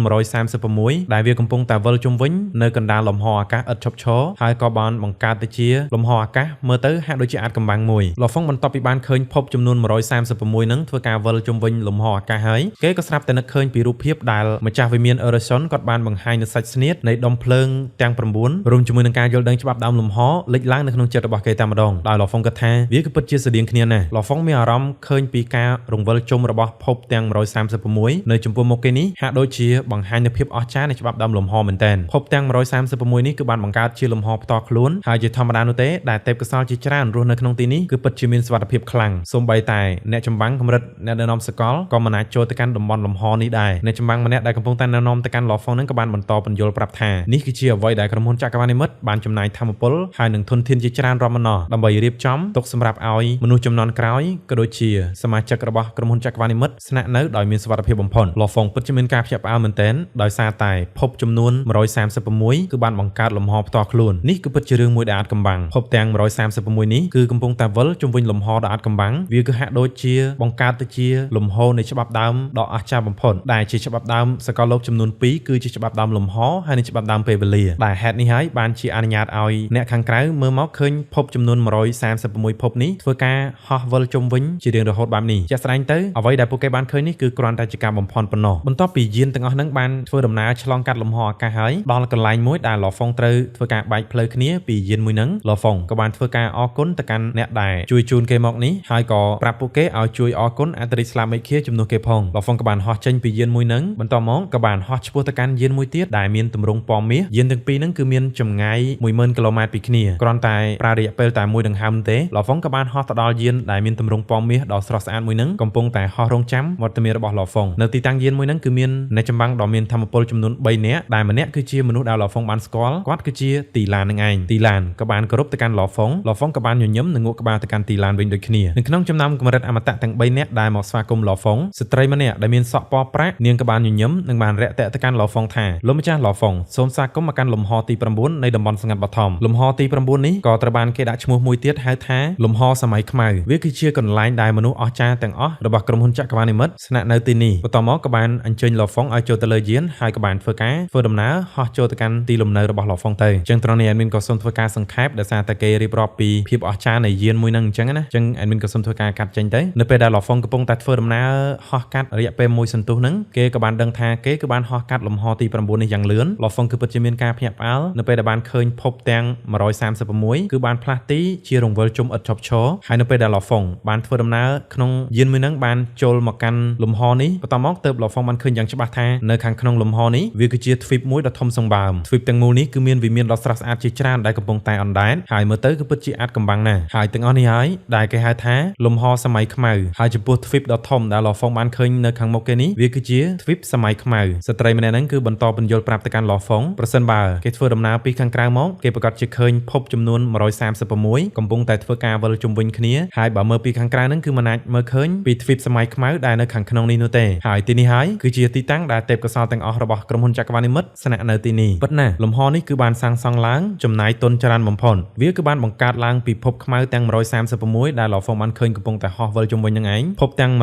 136ដែលវាកំពុងតែវិលជុំវិញនៅកណ្ដាលលំហអាកាសឥតឈប់ឈរហើយក៏បានបង្កើតទៅជាលំហអាកាសមើលទៅហាក់ដូចជាអាចកំបាំងមួយឡូហ្វុងបន្ទាប់ពីបានឃើញភពចំនួន136ហ្នឹងធ្វើការវិលជុំវិញលំហអាកាសហើយគេក៏ស្រាប់តែនឹកឃើញពីរូបភាពដែលម្ចាស់វិមានអឺរ៉ាសុនគាត់បានបង្ហាញនៅសាច់ស្នៀតនៃដុំភ្លើងទាំង9រួមជាមួយនឹងការយល់ដឹងច្បាប់ដើមលំហលេចឡើងនៅក្នុងចិត្តរបស់គេតែម្ដងដោយឡូហ្វុងគិតថាវាគឺពិតជាស្តៀងគ្នាណាស់ឡូហ្វុងមានអារម្មណ៍ឃើញពីការរង្វិលជុំរបស់ភពទាំង136នៅចំពោះមុខគេនេះហាក់ដូចជាបង្ហាញនូវភាពអស្ចារ្យនៃច្បាប់ដើមលំហមែនទែនភពទាំង136នេះគឺបានបង្កើតជាលំហផ្ទាល់ខ្លួនហើយជាធម្មតានោះទេដែលទេពកោសល្យជាច្រើនរស់នៅក្នុងទីនេះគឺពិតជាមានសុវត្ថិភាពខ្លាំងសូម្បីតែអ្នកចម្បាំងកម្រិតអ្នកដឹកនាំសកលក៏មិនអាចចូលទៅកាន់តំបន់លំហនេះដែរអ្នកចម្បាំងម្នាក់ដែលកំពុងតែណែនាំទៅកាន់ឡូហ្វុងនឹងក៏បានបន្តបញ្យល់ប្រាប់ថានេះគឺជាអ្វីដែលក្រុមហ៊ុនចក្រវាឡនិមិត្តបានចំណាយថាមពលហើយនឹងធនធានជាច្រើនរាប់មិនអស់ដើម្បីរៀបចំទុកសម្រាប់ឲ្យមនុស្សជំនាន់ក្រោយក៏ដូចជាសមាជិករបស់ក្រុមហ៊ុនចក្រវាឡនិមិត្តស្នាក់នៅដោយមានសុវត្ថិភាពបំផុតឡូហ្វុងពិតជាមានការភ្ញាក់ផ្អើលមែនទែនដោយសារតែភពចំនួន136គឺបានបង្កើតលំហផ្ទាល់ខ្លួននេះគឺពិតជារឿងមួយដែលអាចកំបាំងភពទាំង136នេះគឺកំពុងតែវិលជុំវិញលំហដ៏អាចកំបាំងវាគឺហាក់ដូចជាបង្កើតទៅជាលំហនៃច្បាប់ដើមដ៏អស្ចារ្យបំផុតដែលជាច្បាប់ដើមសកលលោកចំនួន2គឺជាច្បាប់ដើមលំហហើយនិងច្បាប់ដើមពេលវេលាដែលហេតុនេះហើយបានជាអនុញ្ញាតឲ្យអ្នកខាងក្រៅមើលមកឃើញភពចំនួន136ភពនេះធ្វើការហោះវិលជុំវិញជារៀងរហូតបែបនេះជាក់ស្ដែងទៅអ្វីដែលពួកគេបានឃើញនេះគឺគ្រាន់តែជាការបំផន់ប៉ុណ្ណោះបន្ទាប់ពីយានទាំងអស់ហ្នឹងបានធ្វើដំណើរឆ្លងកាត់លំហអាកាសហើយដល់កន្លែងមួយដែលឡូហ្វុងត្រូវធ្វើការបែកផ្លូវគ្នាពីយានមួយហ្នឹងឡូហ្វុងក៏បានធ្វើការអរគុណទៅកាន់អ្នកដែលជួយជូនគេមកនេះហើយក៏ប្រាប់ពួកគេឲ្យជួយអរគុណអាតេរីស្លាមីឃាជំនួសគេផងឡូហ្វុងក៏បានហោះចេញពីយានមួយហ្នឹងបន្ទាប់មកក៏បានហោះឆ្ពោះទៅកាន់យានមួយទៀតដែលមានទម្រង់ពណ៌មាសយានទាំងពីរហ្នឹងគឺមានចម្ងាយ 10000 គីឡូម៉ែត្រពីគ្នាគ្រាន់តែប្រើរយៈពេលតែមួយដង្ហើមទេឡូហ្វុងក៏បានហោះទៅដល់យានដែលមានទម្រង់ពណ៌មាសដ៏ស្រស់ស្អាតមួយហ្នឹងកំពុងតែហោះរងចាំវត្តមានរបស់ឡូហ្វុងនៅទីតាំងយានមួយហ្នឹងគឺមានអ្នកចម្បាំងដ៏មានថាមពលចំនួន3នាក់ដែលម្នាក់គឺជាមនុស្សដែលឡូហ្វុងបានស្គាល់គាត់គឺជាទីឡាននឹងឯងទីឡានក៏បានគោរពទៅកាន់ឡូហ្វុងក៏បានញញឹមនិងងក់ក្បាលទៅកាន់ទីឡានវិញដូចគ្នានៅក្នុងចំណោមកម្រិតអមតៈទាំង3នាក់ដែលមកស្វាគមន៍ឡូហ្វុងស្ត្រីម្នាក់ដែលមានសក់ពណ៌ប្រាក់នាងក៏បានញញឹមនិងបានរាក់ទាក់ទៅកាន់ឡូហ្វុងថាលោកម្ចាស់ឡូហ្វុងសូមស្វាគមន៍មកកាន់លំហទី9នៃតំបន់ស្ងាត់បឋមលំហទី9នេះក៏ត្រូវបានគេដាក់ឈ្មោះមួយទៀតហៅថាលំហសម័យខ្មៅវាគឺជាកន្លែងដែលមនុស្សអស្ចារ្យទាំងអស់របស់ក្រុមហ៊ុនចក្រវាឡនិមិត្តស្នាក់នៅទីនេះបន្ទាប់មកក៏បានអញ្ជើញឡូហ្វុងឲ្យចូលទៅលើយានហើយក៏បានធ្វើដំណើរហោះចូលទៅកាន់ទីលំនៅរបស់ឡូហ្វុងទៅអញ្ចឹងត្រង់នេះadminក៏សូមធ្វើការសង្ខេបដោយសារតែគេរៀបរាប់ពីភាពអស្ចារ្យ នៃយានមួយនឹងអញ្ចឹងណាអញ្ចឹង admin ក៏សុំធ្វើការកាត់ចេញទៅនៅពេលដែល Law Fong កំពុងតែធ្វើដំណើរហោះកាត់រយៈពេលមួយសន្ទុះហ្នឹងគេក៏បានដឹងថាគេគឺបានហោះកាត់លំហទី9នេះយ៉ាងលឿន Law Fong គឺពិតជាមានការភ្ញាក់ផ្អើលនៅពេលដែលបានឃើញភពទាំង136គឺបានផ្លាស់ទីជារង្វិលជុំឥតឈប់ឈរហើយនៅពេលដែល Law Fong បានធ្វើដំណើរក្នុងយានមួយហ្នឹងបានចូលមកកាន់លំហនេះបន្តមកទើប Law Fong បានឃើញយ៉ាងច្បាស់ថានៅខាងក្នុងលំហនេះវាគឺជាទ្វីបមួយដ៏ធំសម្បើមទ្វីបទាំងមូលនេះគឺមានវិមានដ៏ស្រស់ស្អាតជាច្រើនដែលកំពុងតែអណ្ដែតហើយមើលទៅគឺពិតជាអាចកំបាំងណាស់ហើយទាំងអស់នេះហើយដែលគេហៅថាលំហសម័យខ្មៅហើយចំពោះទ្វីបដ៏ធំដែល Law Fong បានឃើញនៅខាងមុខគេនេះវាគឺជាទ្វីបសម័យខ្មៅស្ត្រីម្នាក់ហ្នឹងគឺបន្តបញ្យល់ប្រាប់ទៅកាន់ Law Fong ប្រសិនបើគេធ្វើដំណើរពីខាងក្រៅមកគេប្រកាសជាឃើញភពចំនួន136កំពុងតែធ្វើការវិលជុំវិញគ្នាហើយបើមើលពីខាងក្រៅហ្នឹងគឺមិនអាចមើលឃើញពីទ្វីបសម័យខ្មៅដែលនៅខាងក្នុងនេះនោះទេហើយទីនេះហើយគឺជាទីតាំងដែលទេពកោសល្យទាំងអស់របស់ក្រុមហ៊ុនចក្រវាឡនិមិត្តស្នាក់នៅទីនេះពិតណាស់លំហនេះគឺបានសាងសង់ឡើងចំណាយទុនច្រើនបំផុតវាគឺបានបង្កើតឡើងពីភពខ្មៅទាំង136ដែល Law Fong បានឃើញកំពុងតែហោះវិលជុំវិញនឹងឯងភពទាំង136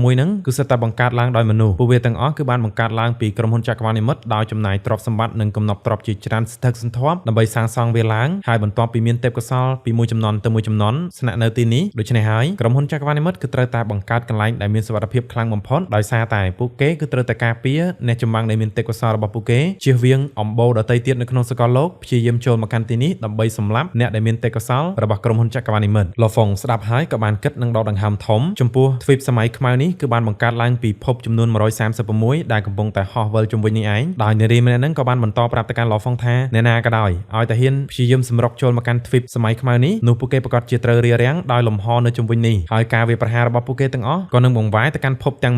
ហ្នឹងគឺសិតតែបង្កើតឡើងដោយមនុស្សពួកវាទាំងអស់គឺបានបង្កើតឡើងពីក្រុមហ៊ុនចក្រវាឡនិមិត្តដោយចំណាយទ្រព្យសម្បត្តិនិងកំណប់ទ្រព្យជាច្រើនស្ថិតសន្ធាប់ដើម្បីសាងសង់វាឡើងហើយបន្ទាប់ពីមានទេពកោសល្យពីមួយចំនួនទៅមួយចំនួនស្នាក់នៅទីនេះដូច្នេះហើយក្រុមហ៊ុនចក្រវាឡនិមិត្តគឺត្រូវតែបង្កើតកន្លែងដែលមានសុវត្ថិភាពខ្លាំងបំផុតដោយសារតែពួកគេគឺត្រូវតែការពារអ្នកចម្បាំងដែលមានទេពកោសល្យរបស់ពួកគេជៀសវាងអំបូរដទៃទៀតនៅក្នុងសកលលោកព្យាយាមចូលមកកាន់ទីនេះដើម្បីសម្លាប់អ្នកដែលមានទេពកោសល្យរបស់ក្រុមហ៊ុនចក្រវាឡនិមិត្ត Law Fong ស្ដាប់ហើយក៏បានគិតនឹងដកដង្ហើមធំចំពោះទ្វីបសម័យខ្មៅនេះគឺបានបង្កើតឡើងពីភពចំនួន136ដែលកំពុងតែហោះវិលជុំវិញនេះឯងដោយនារីម្នាក់ហ្នឹងក៏បានបន្តប្រាប់ទៅកាន់ Law Fong ថាអ្នកណាក៏ដោយឲ្យតែហ៊ានព្យាយាមសម្រុកចូលមកកាន់ទ្វីបសម័យខ្មៅនេះនោះពួកគេប្រកាសជាត្រូវរារាំងដោយលំហនៅជុំវិញនេះហើយការវាយប្រហាររបស់ពួកគេទាំងអស់ក៏នឹងបង្វែរទៅកាន់ភពទាំង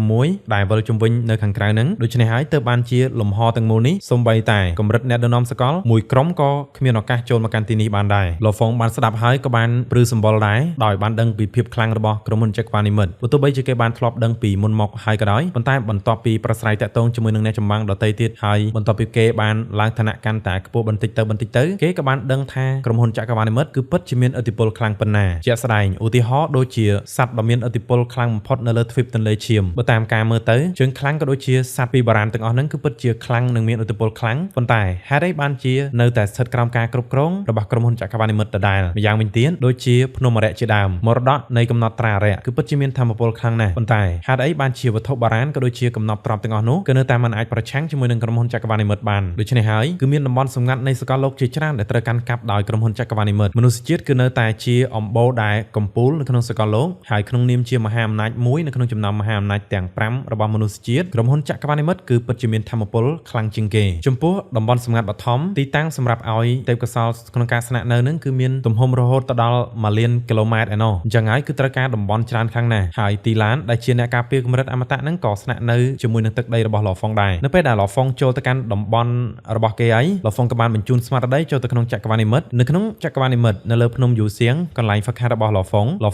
136ដែលវិលជុំវិញនៅខាងក្រៅហ្នឹងដូច្នេះហើយទើបបានជាលំហទាំងមូលនេះសូម្បីតែកម្រិតអ្នកដឹកនាំសកលមួយក្រុមក៏គ្មានឱកាសចូលមកកាន់ទីនេះបានដែរ Law Fong បានស្ដាប់ហើយក៏បានព្រឺសម្បល់ដែរដោយបានដឹងពីភាពខ្លាំងរបស់ក្រុមហ៊ុនចក្រវាឡនិមិត្តទោះបីជាគេបានធ្លាប់ដឹងពីមុនមកហើយក៏ដោយប៉ុន្តែបន្ទាប់ពីប្រស្រ័យតាក់ទងជាមួយនឹងអ្នកចម្បាំងដទៃទៀតហើយបន្ទាប់ពីគេបានឡើងឋានៈកាន់តែខ្ពស់បន្តិចទៅគេក៏បានដឹងថាក្រុមហ៊ុនចក្រវាឡនិមិត្តគឺពិតជាមានឥទ្ធិពលខ្លាំងប៉ុណ្ណាជាក់ស្ដែងឧទាហរណ៍ដូចជាសត្វដ៏មានឥទ្ធិពលខ្លាំងបំផុតនៅលើទ្វីបទន្លេឈាមបើតាមការមើលទៅជើងខ្លាំងក៏ដូចជាសត្វពីបុរាណទាំងអស់ហ្នឹងគឺពិតជាខ្លាំងនិងមានឥទ្ធិពលខ្លាំងប៉ុន្តែហេតុអីបានជានៅតែស្ថិតក្រោមការគ្រប់គ្រងរបស់ក្រុមហ៊ុនចក្រវាឡនិមិត្តដដែលម្យ៉ាងវិញទៀតដូចជាភ្នំអរិយជាដើមមរតកនៃកំណត់ត្រាអរិយគឺពិតជាមានថាមពលខ្លាំងណាស់ប៉ុន្តែហេតុអីបានជាវត្ថុបុរាណក៏ដូចជាកំណត់ទ្រព្យទាំងអស់នោះគឺនៅតែមិនអាចប្រឆាំងជាមួយនឹងក្រុមហ៊ុនចក្រវាឡនិមិត្តបានដូច្នេះហើយគឺមានតំបន់សម្ងាត់នៃសកលលោកជាច្រើនដែលត្រូវកាន់កាប់ដោយក្រុមហ៊ុនចក្រវាឡនិមិត្តមនុស្សជាតិគឺនៅតែជាអំបូរដែលកំពូលនៅក្នុងសកលលោកហើយក្នុងនាមជាមហាអំណាចមួយនៅក្នុងចំណោមមហាអំណាចទាំង5របស់មនុស្សជាតិក្រុមហ៊ុនចក្រវាឡនិមិត្តគឺពិតជាមានថាមពលខ្លាំងជាងគេចំពោះតំបន់សម្ងាត់បឋមទីតាំងសម្រាប់ឲ្យទេពកោសល្យក្នុងការស្នាក់នៅនឹងគឺមានទំហំរហូតដល់1លានគីឡូម៉ែត្រឯណោះអញ្ចឹងហើយគឺត្រូវការតំបន់ច្រើនខ្លាំងណាស់ហើយទីឡានដែលជាអ្នកការពារកម្រិតអមតៈហ្នឹងក៏ស្នាក់នៅជាមួយនឹងទឹកដីរបស់ Law Fong ដែរនៅពេលដែល Law Fong ចូលទៅកាន់តំបន់របស់គេហើយ Law Fong ក៏បានបញ្ជូនស្មារតីចូលទៅក្នុងចក្រវាឡនិមិត្តនៅក្នុងចក្រវាឡនិមិត្តនៅលើភ្នំយូសៀងកន្លែងហ្វឹកហាត់របស់ Law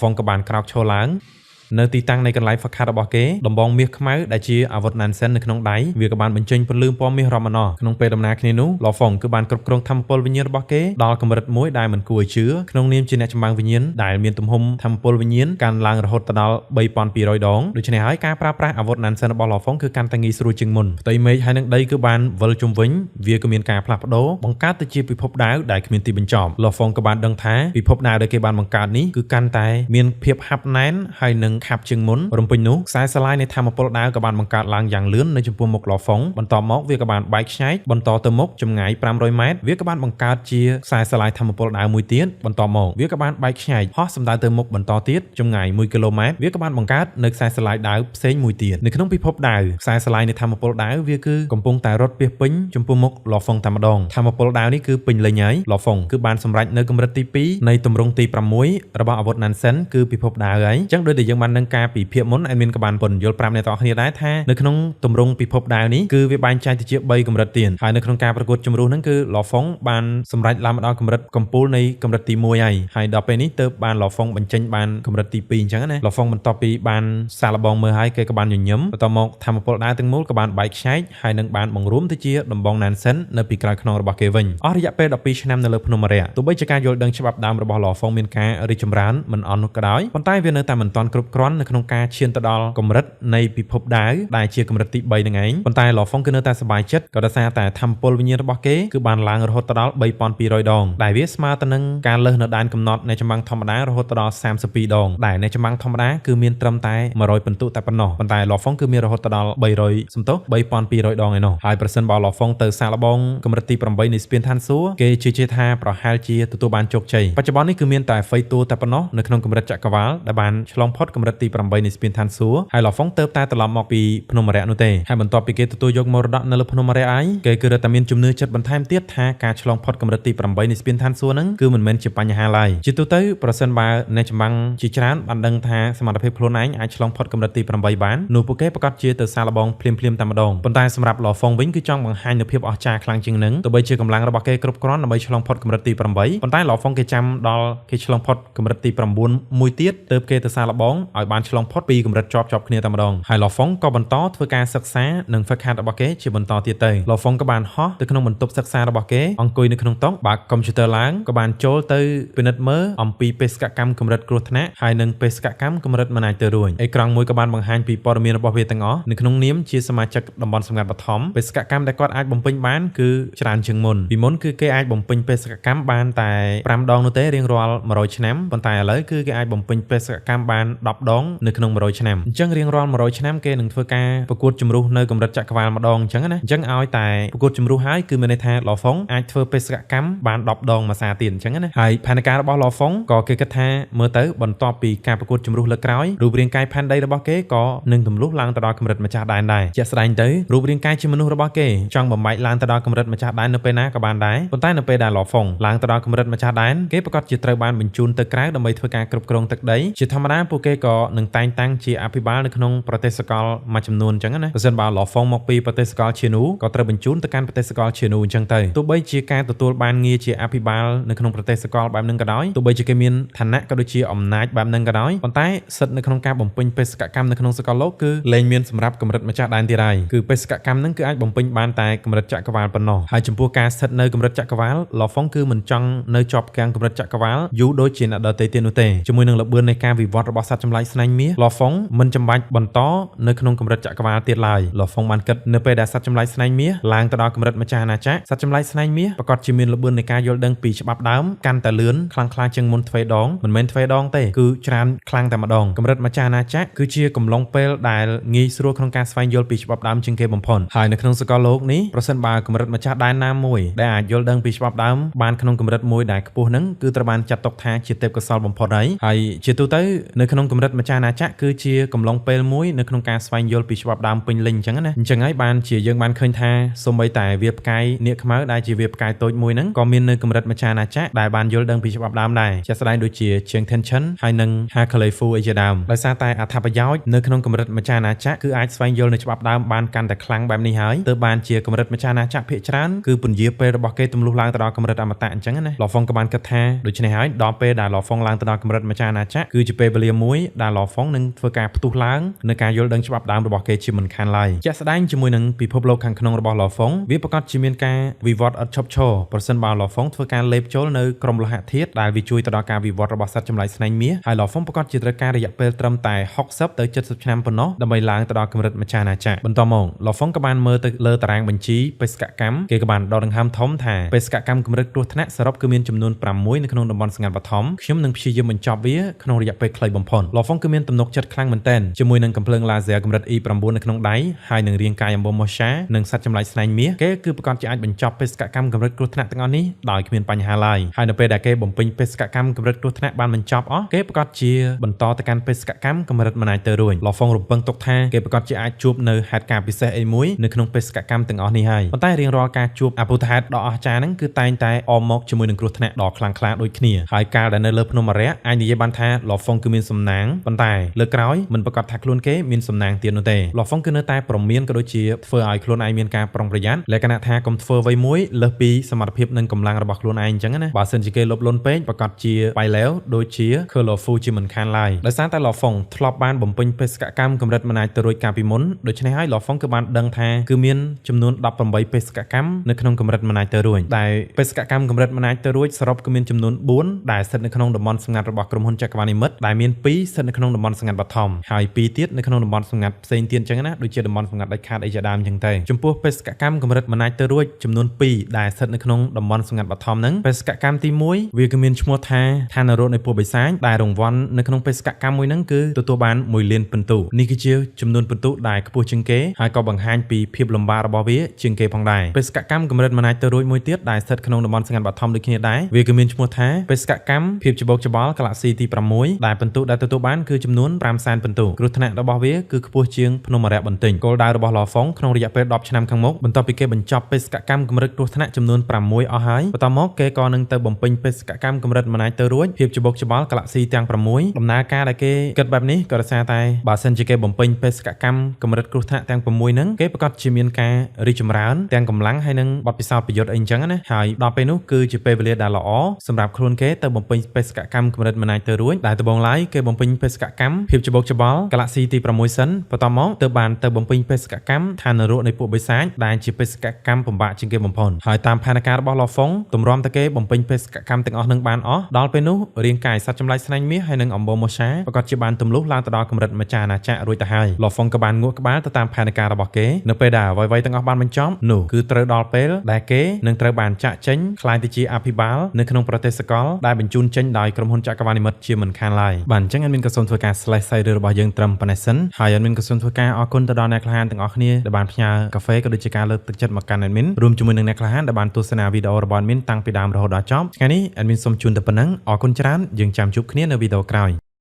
Fong ក៏បានក្រោកឈរឡើងនៅទីតាំងនៃកន្លែងហ្វឹកហាត់របស់គេដំបងមាសខ្មៅដែលជាអាវុធ Nansen នៅក្នុងដៃវាក៏បានបញ្ចេញពន្លឺពណ៌មាសរ៉ម៉ណោះក្នុងពេលដំណើរគ្នានោះ Law Fong គឺបានគ្រប់គ្រងថាមពលវិញ្ញាណរបស់គេដល់កម្រិតមួយដែលមិនគួរឲ្យជឿក្នុងនាមជាអ្នកចម្បាំងវិញ្ញាណដែលមានទំហំថាមពលវិញ្ញាណកើនឡើងរហូតដល់3200ដងដូច្នេះហើយការប្រើប្រាស់អាវុធ Nansen របស់ Law Fong គឺកាន់តែងាយស្រួលជាងមុនផ្ទៃមេឃហើយនឹងដីគឺបានវិលជុំវិញវាក៏មានការផ្លាស់ប្ដូរបង្កើតទៅជាពិភពដាវដែលគ្មានទីបញ្ចប់ Law Fong ក៏បានដឹងថាពិភពដាវដែលគេបានបង្កើតនេះគឺកាន់តែមានភាពហាប់ណែនហើយនឹងខាប់ជាងមុនរំពេញនោះខ្សែស្រឡាយនៃថាមពលដាវក៏បានបង្កើតឡើងយ៉ាងលឿននៅចំពោះមុខ Law Fong បន្តមកវាក៏បានបែកខ្ញែកបន្តទៅមុខចម្ងាយ500ម៉ែត្រវាក៏បានបង្កើតជាខ្សែស្រឡាយថាមពលដាវមួយទៀតបន្តមកវាក៏បានបែកខ្ញែកហោះសំដៅទៅមុខបន្តទៀតចម្ងាយ1គីឡូម៉ែត្រវាក៏បានបង្កើតនៅខ្សែស្រឡាយដាវផ្សេងមួយទៀតនៅក្នុងពិភពដាវខ្សែស្រឡាយនៃថាមពលដាវវាគឺកំពុងតែរត់ពាសពេញចំពោះមុខ Law Fong តែម្ដងថាមពលដាវនេះគឺពេញលេញហើយ Law Fong គឺបានសម្រេចនៅកម្រិតទី2នៃទម្រង់ទី6របស់អាវុធ Nansen គឺពិភពដាវហើយអញ្ចឹងដូចដែលយើងបាននឹងការពីភាគមុនadmin ក៏បានពន្យល់ប្រាប់អ្នកទាំងអស់គ្នាដែរថានៅក្នុងទម្រង់ពិភពដាវនេះគឺវាបែងចែកទៅជា3កម្រិតទៀតហើយនៅក្នុងការប្រកួតជម្រុះហ្នឹងគឺ Law Fong បានសម្រេចឡើងមកដល់កម្រិតកំពូលនៃកម្រិតទី1ហើយដល់ពេលនេះទើបបាន Law Fong បញ្ចេញបានកម្រិតទី2អញ្ចឹងណា Law Fong បន្ទាប់ពីបានសាកល្បងមើលហើយគេក៏បានញញឹមបន្តមកថាមពលដាវទាំងមូលក៏បានបែកខ្ញែកហើយនឹងបានបង្រួមទៅជាដំបង Nansen នៅពីក្រោយខ្នងរបស់គេវិញអស់រយៈពេល12ឆ្នាំនៅលើភ្នំអរិយទោះបីជាការយល់ដឹងច្បាប់ដើមរបស់ Law Fong មានការរីកចម្រើនមិនអន់នោះក៏ដោយប៉ុន្តែវានៅតែមិនទាន់គ្រប់ គ្រាន់នៅក្នុងការឈានទៅដល់កម្រិតនៃពិភពដាវដែលជាកម្រិតទី3នឹងឯងប៉ុន្តែលហ្វុងគឺនៅតែសប្បាយចិត្តក៏ដោយសារតែធម្មពលវិញ្ញាណរបស់គេគឺបានឡើងរហូតដល់3200ដងដែលវាស្មើទៅនឹងការលើសនៅដែនកំណត់នៃចម្បាំងធម្មតារហូតដល់32ដងដែលនៃចម្បាំងធម្មតាគឺមានត្រឹមតែ100ពិន្ទុតែប៉ុណ្ណោះប៉ុន្តែលហ្វុងគឺមានរហូតដល់3200ដងឯណោះហើយប្រសិនបើលហ្វុងទៅសាកល្បងកម្រិតទី8នៃស្ពានឋានសួគ៌គេជឿជាក់ថាប្រហែលជាទទួលបានជោគជ័យបច្ចុប្បន្ននេះគឺមានតែហ្វេតួតែប៉ុណ្ណោះនៅក្នុងកម្រិតចក្រវាឡដែលបានឆ្លងផុតកម្រិតទី8នៃស្ពានឋានសួគ៌ហើយលហ្វុងទៅតែត្រឡប់មកពីភ្នំអរិយនោះទេហើយបន្ទាប់ពីគេទទួលយកមរតកនៅលើភ្នំអរិយហើយគេគឺរត់តែមានជំនឿចិត្តបន្ថែមទៀតថាការឆ្លងផុតកម្រិតទី8នៃស្ពានឋានសួគ៌ហ្នឹងគឺមិនមែនជាបញ្ហាឡើយជាទូទៅប្រសិនបើអ្នកចម្បាំងជាច្រើនបានដឹងថាសមត្ថភាពខ្លួនឯងអាចឆ្លងផុតកម្រិតទី8បាននោះពួកគេប្រកាសជាទៅសាកល្បងភ្លាមតែម្ដងប៉ុន្តែសម្រាប់លហ្វុងវិញគឺចង់បង្ហាញនូវភាពអស្ចារ្យខ្លាំងជាងនឹងទោះបីជាកម្លាំងរបស់គេគ្រប់គ្រាន់ដើម្បីឆ្លងផុតកម្រិតទី8ប៉ុន្តែលហ្វុងគេចាំដល់គេឆ្លងផុតកម្រិតទី9មួយទៀតទើបគេទៅសាកល្បងឲ្យបានឆ្លងផុតពីកម្រិតជាប់គ្នាតែម្ដងហើយលហ្វុងក៏បន្តធ្វើការសិក្សានិងហ្វឹកហាត់របស់គេជាបន្តទៀតទៅលហ្វុងក៏បានហោះទៅក្នុងបន្ទប់សិក្សារបស់គេអង្គុយនៅក្នុងតុបើកកុំព្យូទ័រឡើងក៏បានចូលទៅពិនិត្យមើលអំពីបេសកកម្មកម្រិតគ្រោះថ្នាក់ហើយនិងបេសកកម្មកម្រិតមិនអាចទៅរួចអេក្រង់មួយក៏បានបង្ហាញពីព័ត៌មានរបស់វាទាំងអស់នៅក្នុងនាមជាសមាជិកតំបន់សម្ងាត់បឋមបេសកកម្មដែលគាត់អាចបំពេញបានគឺច្រើនជាងមុនពីមុនគឺគេអាចបំពេញបេសកកម្មបានតែ5ដងនោះទេរៀងរាល់100ឆ្នាំប៉ុន្តែឥឡូវគឺគេអាចបំពេញបេសកកម្មបាន10ដងនៅក្នុង100ឆ្នាំអញ្ចឹងរៀងរាល់100ឆ្នាំគេនឹងធ្វើការប្រកួតជំរុះនៅកម្រិតចក្រវាឡម្ដងអញ្ចឹងណាអញ្ចឹងឲ្យតែប្រកួតជំរុះហើយគឺមានន័យថាលហ្វុងអាចធ្វើបេសកកម្មបាន10ដងមួយសារទៀតអញ្ចឹងណាហើយផែនការរបស់លហ្វុងក៏គេគិតថាមើលទៅបន្ទាប់ពីការប្រកួតជំរុះលើកក្រោយរូបរាងកាយផែនដីរបស់គេក៏នឹងទម្លុះឡើងទៅដល់កម្រិតម្ចាស់ដែនដែរជាក់ស្ដែងទៅរូបរាងកាយជាមនុស្សរបស់គេចង់បំបែកឡើងទៅដល់កម្រិតម្ចាស់ដែននៅពេលណាក៏បានដែរប៉ុន្តែនៅពេលដែលលហ្វុងឡើងទៅដល់កម្រិតម្ចាស់ដែនគេប្រកាសជាត្រូវបានបញ្ជូនទៅក្រៅដើម្បីធ្វើការគ្រប់គ្រងទឹកដីជាធម្មតាពួកគេក៏នឹងតែងតាំងជាអភិបាលនៅក្នុងប្រទេសសកលមួយចំនួនអញ្ចឹងណាបើសិនបើលហ្វុងមកពីប្រទេសសកលឈៀនូក៏ត្រូវបញ្ជូនទៅកាន់ប្រទេសសកលឈៀនូអញ្ចឹងទៅទោះបីជាការទទួលបានងារជាអភិបាលនៅក្នុងប្រទេសសកលបែបហ្នឹងក៏ដោយទោះបីជាគេមានឋានៈក៏ដូចជាអំណាចបែបហ្នឹងក៏ដោយប៉ុន្តែសិទ្ធិនៅក្នុងការបំពេញបេសកកម្មនៅក្នុងសកលលោកគឺលែងមានសម្រាប់កម្រិតម្ចាស់ដែនទៀតហើយគឺបេសកកម្មហ្នឹងគឺអាចបំពេញបានតែកម្រិតចក្រវាឡប៉ុណ្ណោះហើយចំពោះការស្ថិតនៅកម្រិតចក្រវាឡលហ្វុងគឺមិនចង់នៅជាប់កាំងកម្រិតចក្រវាឡយូរដូចជាអ្នកដទៃទៀតនោះទេជាមួយនឹងល្បឿននៃការវិវត្តរបស់សត្វចម្លែកស្នែងមាសលហ្វុងមិនចាំបាច់បន្តនៅក្នុងកម្រិតចក្រវាឡទៀតឡើយលហ្វុងបានគិតនៅពេលដែលសត្វចម្លែកស្នែងមាសឡើងទៅដល់កម្រិតម្ចាស់អាណាចក្រសត្វចម្លែកស្នែងមាសប្រកាសជាមានល្បឿននៃការយល់ដឹងពីច្បាប់ដើមកាន់តែលឿនខ្លាំងក្លាជាងមុនទ្វេដងមិនមែនទ្វេដងទេគឺច្រើនខ្លាំងតែម្ដងកម្រិតម្ចាស់អាណាចក្រគឺជាកំឡុងពេលដែលងាយស្រួលក្នុងការស្វែងយល់ពីច្បាប់ដើមជាងគេបំផុតហើយនៅក្នុងសកលលោកនេះប្រសិនបើកម្រិតម្ចាស់ដែនណាមួយដែលអាចយល់ដឹងពីច្បាប់ដើមបានក្នុងកម្រិតមួយដែលខ្ពស់ហ្នឹងគឺត្រូវបានចាត់ទុកថាជាទេពកោសល្យបំផុតហើយជាទូទៅនៅក្នុងកម្រិតម្ចាស់អាណាចក្រគឺជាកំឡុងពេលមួយនៅក្នុងការស្វែងយល់ពីច្បាប់ដើមពេញលេញអញ្ចឹងណាអញ្ចឹងហើយបានជាយើងបានឃើញថាសូម្បីតែវាផ្កាយនាគខ្មៅដែលជាវាផ្កាយតូចមួយហ្នឹងក៏មាននៅកម្រិតម្ចាស់អាណាចក្រដែលបានយល់ដឹងពីច្បាប់ដើមដែរជាក់ស្ដែងដូចជាជាង Tension ហើយនិង Hakalefu អីជាដើមដោយសារតែអត្ថប្រយោជន៍នៅក្នុងកម្រិតម្ចាស់អាណាចក្រគឺអាចស្វែងយល់នៅច្បាប់ដើមបានកាន់តែខ្លាំងបែបនេះហើយទើបបានជាកម្រិតម្ចាស់អាណាចក្រភាគច្រើនគឺពន្យាពេលរបស់គេទម្លុះឡើងទៅដល់កម្រិតអមតៈអញ្ចឹងណាលហ្វុងក៏បានគិតថាដូច្នេះហើយដល់ពេលដែលលហ្វុងឡើងទៅដល់កម្រិតម្ចាស់អាណាចក្រគឺជាពេលវេលាមួយដែលលហ្វុងនឹងធ្វើការផ្ទុះឡើងនៅការយល់ដឹងច្បាប់ដើមរបស់គេជាមិនខានឡើយជាក់ស្ដែងជាមួយនឹងពិភពលោកខាងក្នុងរបស់លហ្វុងវាប្រកាសជាមានការវិវត្តឥតឈប់ឈរប្រសិនបើលហ្វុងធ្វើការលេបចូលនៅក្រុមលោហៈធាតុដែលវាជួយទៅដល់ការវិវត្តរបស់សត្វចម្លែកស្នែងមាសហើយលហ្វុងប្រកាសជាត្រូវការរយៈពេលត្រឹមតែ60ទៅ70ឆ្នាំប៉ុណ្ណោះដើម្បីឡើងទៅដល់កម្រិតម្ចាស់អាណាចក្របន្តមកលហ្វុងក៏បានមើលទៅលើតារាងបញ្ជីបេសកកម្មគេក៏បានដកដង្ហើមធំថាបេសកកម្មកម្រិតគ្រោះថ្នាក់សរុបគឺមានចំនួន6នៅក្នុងតំបន់សម្ងាត់បឋមខ្ញុំនឹងព្យាយាមបញ្ចប់វាក្នុងរយៈពេលខ្លីបំផុតលហ្វុងគឺមានទំនុកចិត្តខ្លាំងមែនទែនជាមួយនឹងកំភ្លើងឡាស៊ែរកម្រិត E9 នៅក្នុងដៃហើយនឹងរាងកាយអំបូរម៉ូសានិងសត្វចម្លែកស្នែងមាសគេគឺប្រកាសជាអាចបញ្ចប់បេសកកម្មកម្រិតគ្រោះថ្នាក់ទាំងអស់នេះដោយគ្មានបញ្ហាឡើយហើយនៅពេលដែលគេបំពេញបេសកកម្មកម្រិតគ្រោះថ្នាក់បានបញ្ចប់អស់គេប្រកាសជាបន្តទៅកាន់បេសកកម្មកម្រិតមិនអាចទៅរួចលហ្វុងរំពឹងទុកថាគេប្រកាសជាអាចជួបនៅហេតុការណ៍ពិសេសអីមួយនៅក្នុងបេសកកម្មទាំងអស់នេះហើយប៉ុន្តែរៀងរាល់ការជួបអភូតហេតុដ៏អស្ចារ្យហ្នឹងគឺតែងតែអមមកជាមួយនឹងគ្រោះថ្នាក់ដ៏ខ្លាំងក្លាដូចគ្នាហើយកាលដែលនៅលើភ្នំអរិយអាចនិយាយបានថាលហ្វុងគឺមានសំណាងប៉ុន្តែលើកក្រោយមិនប្រកាសថាខ្លួនគេមានសំណាងទៀតនោះទេលហ្វុងគឺនៅតែប្រមានក៏ដូចជាធ្វើឲ្យខ្លួនឯងមានការប្រុងប្រយ័ត្នលក្ខណៈថាកុំធ្វើអ្វីមួយលើសពីសមត្ថភាពនិងកម្លាំងរបស់ខ្លួនឯងអញ្ចឹងណាបើសិនជាគេលុបលុនពេកប្រកាសជាបាយឡែវដូចជា Colorful ជាមិនខានឡើយដោយសារតែលហ្វុងធ្លាប់បានបំពេញបេសកកម្មកម្រិតមិនអាចទៅរួចកាលពីមុនដូច្នេះហើយលហ្វុងគឺបានដឹងថាគឺមានចំនួន18បេសកកម្មនៅក្នុងកម្រិតមិនអាចទៅរួចដែលបេសកកម្មកម្រិតមិនអាចទៅរួចសរុបគឺមានចំនួន4ដែលស្ថិតនៅក្នុងតំបន់សម្ងាត់របស់ក្រុមហ៊ុនចក្រវាឡនិមិត្តដែលមាន2ស្ថិត តនៅក្នុងតំបន់សម្ងាត់បឋមហើយ2ទៀតនៅក្នុងតំបន់សម្ងាត់ផ្សេងទៀតអញ្ចឹងណាដូចជាតំបន់សម្ងាត់ដាច់ខាតអីជាដើមអញ្ចឹងទៅចំពោះបេសកកម្មកម្រិតមិនអាចទៅរួចចំនួន2ដែលស្ថិតនៅក្នុងតំបន់សម្ងាត់បឋមហ្នឹងបេសកកម្មទី1វាគឺមានឈ្មោះថាឋានរោទនៃពួកបិសាចដែលរង្វាន់នៅក្នុងបេសកកម្មមួយហ្នឹងគឺទទួលបាន1លានពិន្ទុនេះគឺជាចំនួនពិន្ទុដែលខ្ពស់ជាងគេហើយក៏បង្ហាញពីភាពលំបាករបស់វាជាងគេផងដែរបេសកកម្មកម្រិតមិនអាចទៅរួចមួយទៀតដែលស្ថិតក្នុងតំបន់សម្ងាត់បឋមដូចគ្នាដែរវាគឺមានឈ្មោះថាបេសកកម្មភាពច្បូកច្បល់ Galaxy ទី6ដែលពិន្ទុដែលទទួលបានគឺចំនួន500,000ពិន្ទុគ្រោះថ្នាក់របស់វាគឺខ្ពស់ជាងភ្នំអារក្សបន្តិចគោលដៅរបស់ Law Fong ក្នុងរយៈពេល10ឆ្នាំខាងមុខបន្ទាប់ពីគេបញ្ចប់បេសកកម្មកម្រិតគ្រោះថ្នាក់ចំនួន6អស់ហើយបន្តមកគេក៏នឹងទៅបំពេញបេសកកម្មកម្រិតមិនអាចទៅរួចភាពច្បូកច្បល់ Galaxy ទាំង6ដំណើរការដែលគេគិតបែបនេះក៏ដោយសារតែបើសិនជាគេបំពេញបេសកកម្មកម្រិតគ្រោះថ្នាក់ទាំង6ហ្នឹងគេប្រកាសជាមានការរីកចម្រើនទាំងកម្លាំងហើយនិងបទពិសោធន៍ប្រយុទ្ធអីអញ្ចឹងណាហើយដល់ពេលនោះគឺជាពេលវេលាដែលល្អសម្រាប់ខ្លួនគេទៅបំពេញបេសកកម្មកម្រិតមិនអាចទៅរួចដែលដំបូងឡើយគេបំពេញបេសកកម្មភាពច្បូកច្បល់ Galaxy ទី6សិនបន្តមកទៅបានទៅបំពេញបេសកកម្មឋាននរកនៃពួកបិសាចដែលជាបេសកកម្មពិបាកជាងគេបំផុតហើយតាមផែនការរបស់ Law Fong ទម្រាំតែគេបំពេញបេសកកម្មទាំងអស់នឹងបានអស់ដល់ពេលនោះរាងកាយសត្វចម្លែកស្នែងមាសហើយនិងអំបូរម៉ូសាប្រកាសជាបានទម្លុះឡើងទៅដល់កម្រិតម្ចាស់អាណាចក្ររួចទៅហើយ Law Fong ក៏បានងក់ក្បាលទៅតាមផែនការរបស់គេនៅពេលដែលអ្វីៗទាំងអស់បានបញ្ចប់នោះគឺត្រូវដល់ពេលដែលគេនឹងត្រូវបានចាក់ចេញខ្លាយទៅជាអភិបាលនៅក្នុងប្រទេសសកលដែលបញ្ជូនចេញដោយក្រុមហ៊ុនចក្រវាឡនិមិត្តជាមិនខានឡើយបាទអញ្ចឹងអេដមីនក៏សូមធ្វើការ slash សាច់រឿងរបស់យើងត្រឹមប៉ុណ្ណេះសិនហើយអេដមីនក៏សូមធ្វើការអរគុណទៅដល់អ្នកក្លាហានទាំងអស់គ្នាដែលបានផ្ញើកាហ្វេក៏ដូចជាការលើកទឹកចិត្តមកកាន់អេដមីនរួមជាមួយនឹងអ្នកក្លាហានដែលបានទស្សនាវីដេអូរបស់អេដមីនតាំងពីដើមរហូតដល់ចប់ថ្ងៃនេះអេដមីនសូមជូនតែប៉ុណ្ណឹងអរគុណច្រើនយើងចាំជួបគ្នានៅវីដេអូក្រោយ